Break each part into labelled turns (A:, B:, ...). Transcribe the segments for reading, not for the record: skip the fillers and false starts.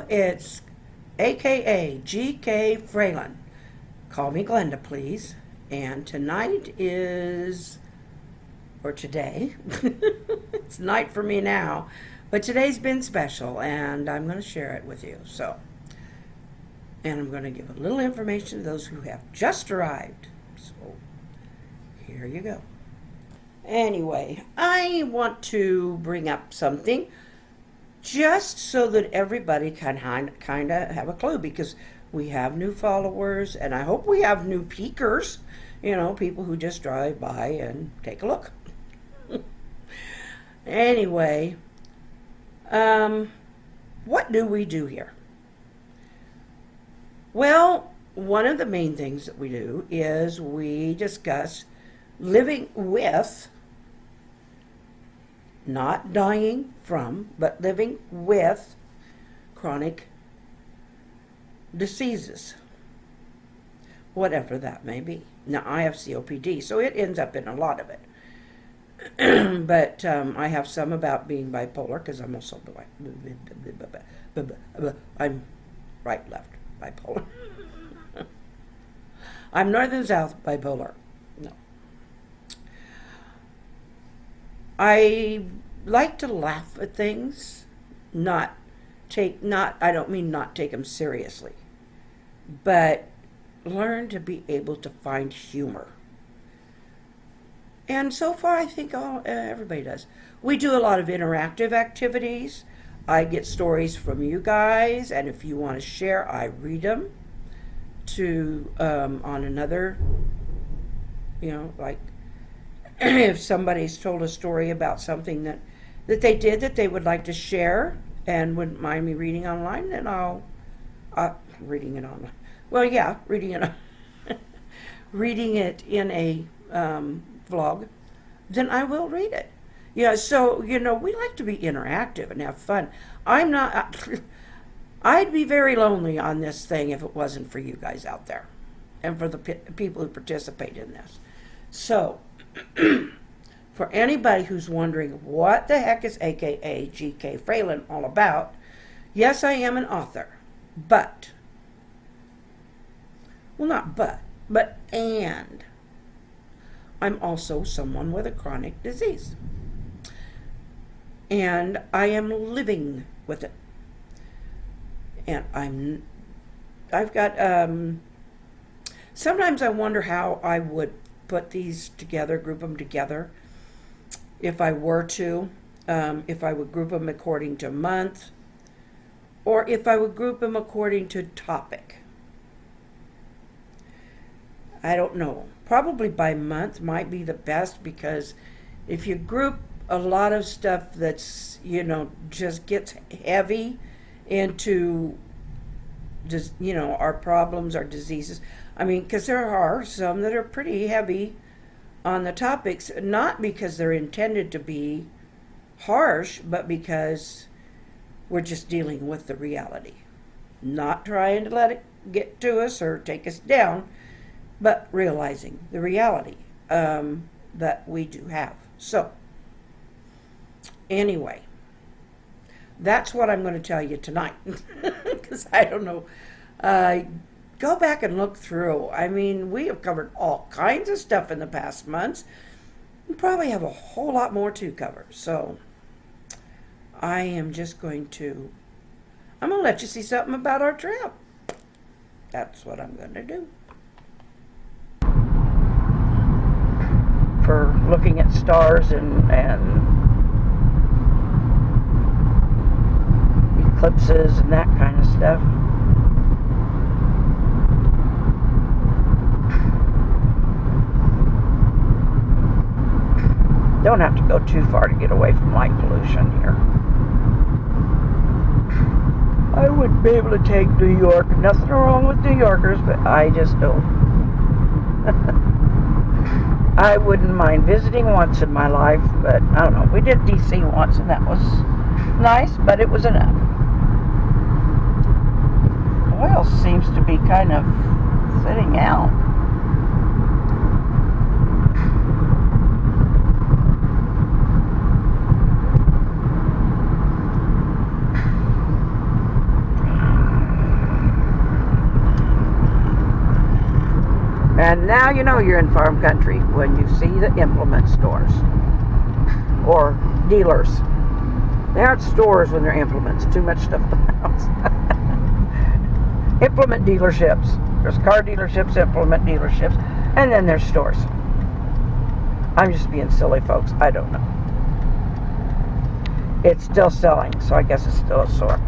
A: it's AKA GK Fralin. Call me Glenda, please. And tonight is, or today, it's night for me now, but today's been special, and I'm going to share it with you. And I'm going to give a little information to those who have just arrived. So, here you go. Anyway, I want to bring up something just so that everybody can kind of have a clue, because we have new followers, and I hope we have new peekers, people who just drive by and take a look. Anyway, what do we do here? Well, one of the main things that we do is we discuss living with, not dying from, but living with chronic diseases, whatever that may be. Now, I have COPD, so it ends up in a lot of it. But I have some about being bipolar, because I'm also I'm right-left bipolar. I'm northern-south bipolar. No. I like to laugh at things, I don't mean not take them seriously, but learn to be able to find humor. And so far, I think everybody does. We do a lot of interactive activities. I get stories from you guys, and if you want to share, I read them on another, like if somebody's told a story about something that they did that they would like to share and wouldn't mind me reading online, then I'll reading it online. Well, yeah, reading it in a vlog, then I will read it. Yeah, so we like to be interactive and have fun. I'd be very lonely on this thing if it wasn't for you guys out there and for the people who participate in this. So, for anybody who's wondering what the heck is AKA GK Fralin all about, yes, I am an author, but I'm also someone with a chronic disease. And I am living with it. And I've got, sometimes I wonder how I would put these together, group them together, if I were to, if I would group them according to month, or if I would group them according to topic. I don't know. Probably by month might be the best, because if you group a lot of stuff that's, just gets heavy into just, our problems, our diseases. I mean, because there are some that are pretty heavy on the topics, not because they're intended to be harsh, but because we're just dealing with the reality. Not trying to let it get to us or take us down, but realizing the reality that we do have. So, anyway, that's what I'm going to tell you tonight, because I don't know. Go back and look through. I mean, we have covered all kinds of stuff in the past months. We probably have a whole lot more to cover. So, I am just going to let you see something about our trip. That's what I'm going to do. For looking at stars and eclipses and that kind of stuff. Don't have to go too far to get away from light pollution here. I wouldn't be able to take New York. Nothing wrong with New Yorkers, but I just don't. I wouldn't mind visiting once in my life, but I don't know. We did D.C. once, and that was nice, but it was enough. Oil seems to be kind of sitting out. And now you know you're in farm country when you see the implement stores or dealers. They aren't stores when they're implements. Too much stuff in the house. Implement dealerships. There's car dealerships, implement dealerships, and then there's stores. I'm just being silly, folks. I don't know. It's still selling, so I guess it's still a store.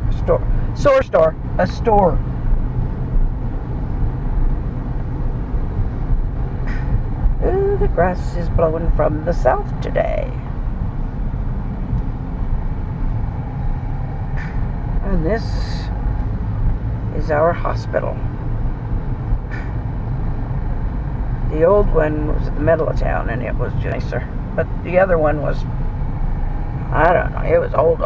A: A store. Ooh, the grass is blowing from the south today. And this is our hospital. The old one was at the middle of town, and it was nicer. But the other one was, I don't know, it was old.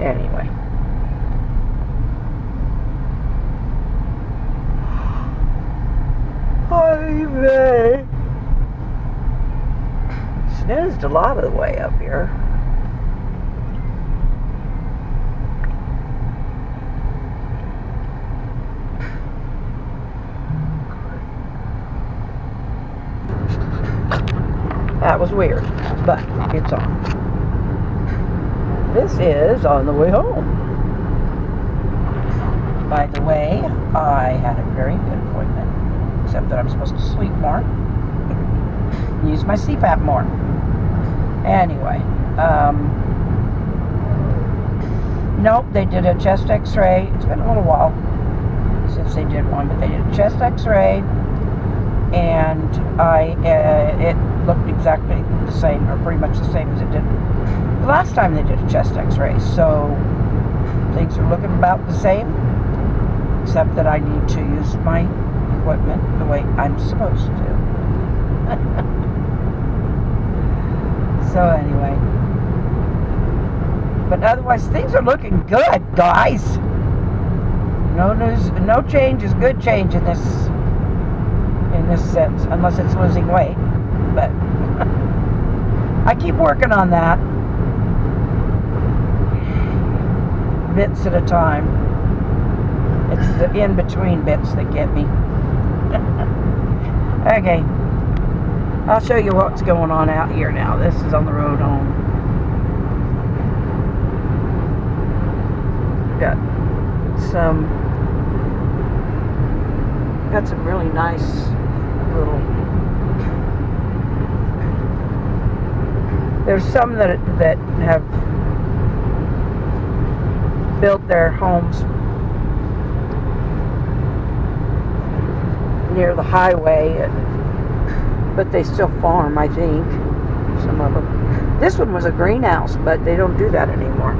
A: Anyway. I snoozed a lot of the way up here. That was weird, but it's on. This is on the way home. By the way, I had a very good appointment, except that I'm supposed to sleep more, use my CPAP more. Anyway, nope, they did a chest x-ray. It's been a little while since they did one, but they did a chest x-ray, and it looked exactly the same, or pretty much the same as it did the last time they did a chest x-ray. So things are looking about the same, except that I need to use my equipment the way I'm supposed to. So anyway, but otherwise things are looking good, guys. No news, no change is good change in this sense, unless it's losing weight. But I keep working on that, bits at a time. It's the in-between bits that get me. Okay, I'll show you what's going on out here now. This is on the road home. Got some really nice little. There's some that have built their homes near the highway, but they still farm, I think, some of them. This one was a greenhouse, but they don't do that anymore.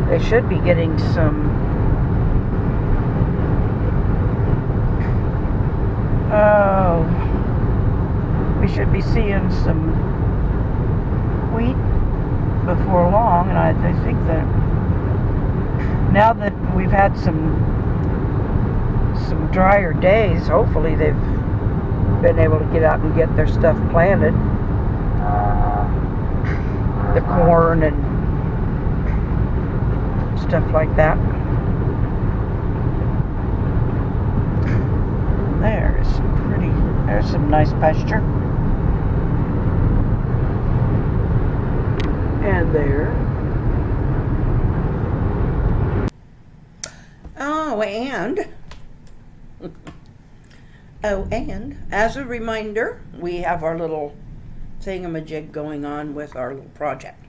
A: They should be getting some we should be seeing some wheat before long, and I think that now that we've had some drier days, hopefully they've been able to get out and get their stuff planted, the corn and stuff like that. There's some nice pasture. And there. And as a reminder, we have our little thingamajig going on with our little project.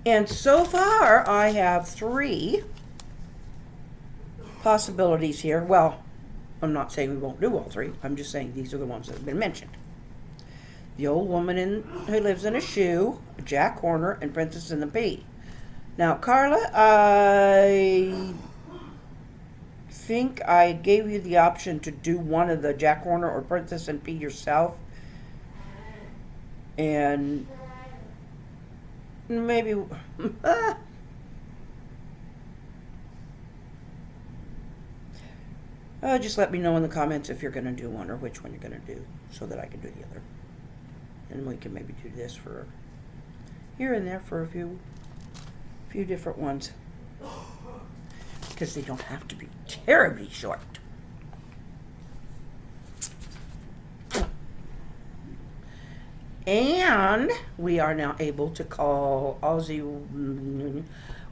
A: And so far, I have 3 possibilities here. Well, I'm not saying we won't do all 3. I'm just saying these are the ones that have been mentioned. The old woman who lives in a shoe, Jack Horner, and Princess and the Pea. Now, Carla, I think I gave you the option to do one of the Jack Horner or Princess and Pea yourself. And maybe just let me know in the comments if you're going to do one or which one you're going to do so that I can do the other. And we can maybe do this for here and there for a few different ones, because they don't have to be terribly short. And we are now able to call Ozzy.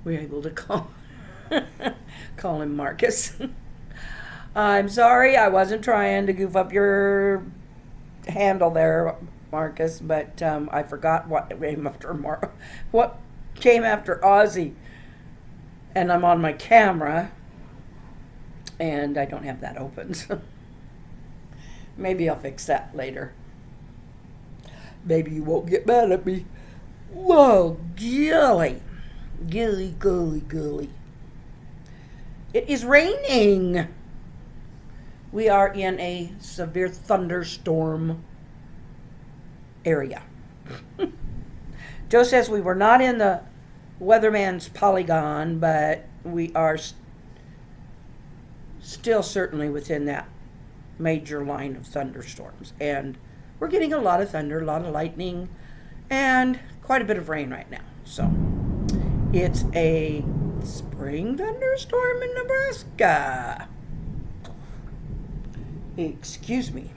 A: We're able to call call him Marcus. I'm sorry, I wasn't trying to goof up your handle there, Marcus, but I forgot what came after what came after Ozzy, and I'm on my camera, and I don't have that open. So maybe I'll fix that later. Maybe you won't get mad at me. Whoa, gilly. Gilly, gully, gully. It is raining. We are in a severe thunderstorm area. Joe says we were not in the weatherman's polygon, but we are still certainly within that major line of thunderstorms. And we're getting a lot of thunder, a lot of lightning, and quite a bit of rain right now. So it's a spring thunderstorm in Nebraska. Excuse me.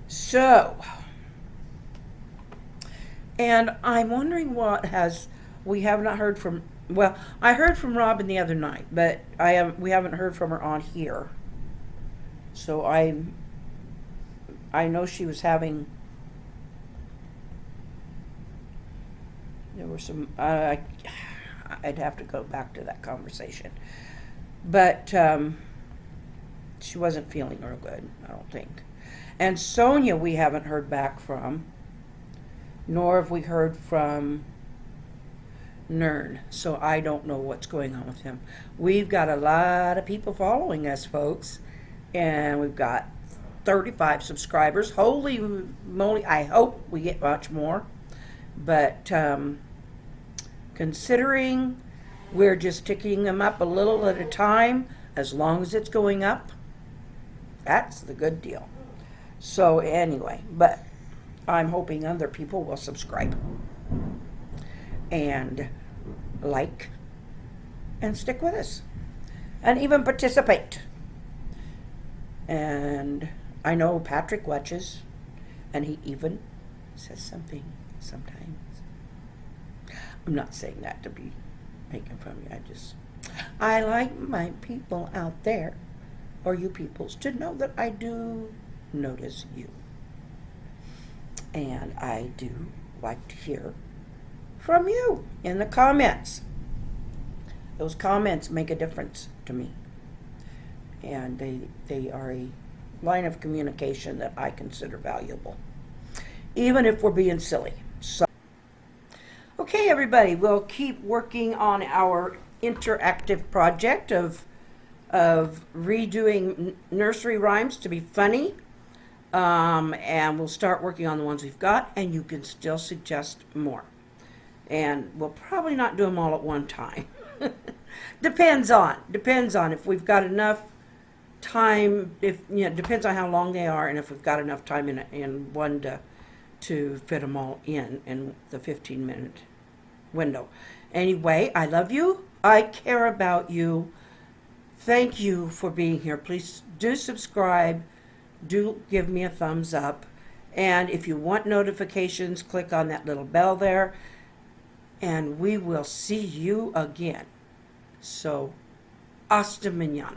A: So, and I'm wondering we have not heard from, well, I heard from Robin the other night, but we haven't heard from her on here. So I know she was having, there were some, I'd have to go back to that conversation. But she wasn't feeling real good, I don't think. And Sonia we haven't heard back from, nor have we heard from Nern. So I don't know what's going on with him. We've got a lot of people following us, folks. And we've got 35 subscribers. Holy moly, I hope we get much more. But considering we're just ticking them up a little at a time, as long as it's going up, that's the good deal. So anyway, but I'm hoping other people will subscribe and like and stick with us and even participate. And I know Patrick watches, and he even says something sometimes. I'm not saying that to be making fun of you. I like my people out there, or you peoples, to know that I do notice you. And I do like to hear from you in the comments. Those comments make a difference to me. And they are a line of communication that I consider valuable, even if we're being silly. So, okay, everybody, we'll keep working on our interactive project of redoing nursery rhymes to be funny, and we'll start working on the ones we've got, and you can still suggest more. And we'll probably not do them all at one time. Depends on if we've got enough time, depends on how long they are, and if we've got enough time in one to fit them all in the 15-minute window. Anyway, I love you. I care about you. Thank you for being here. Please do subscribe. Do give me a thumbs up. And if you want notifications, click on that little bell there. And we will see you again. So, hasta mañana.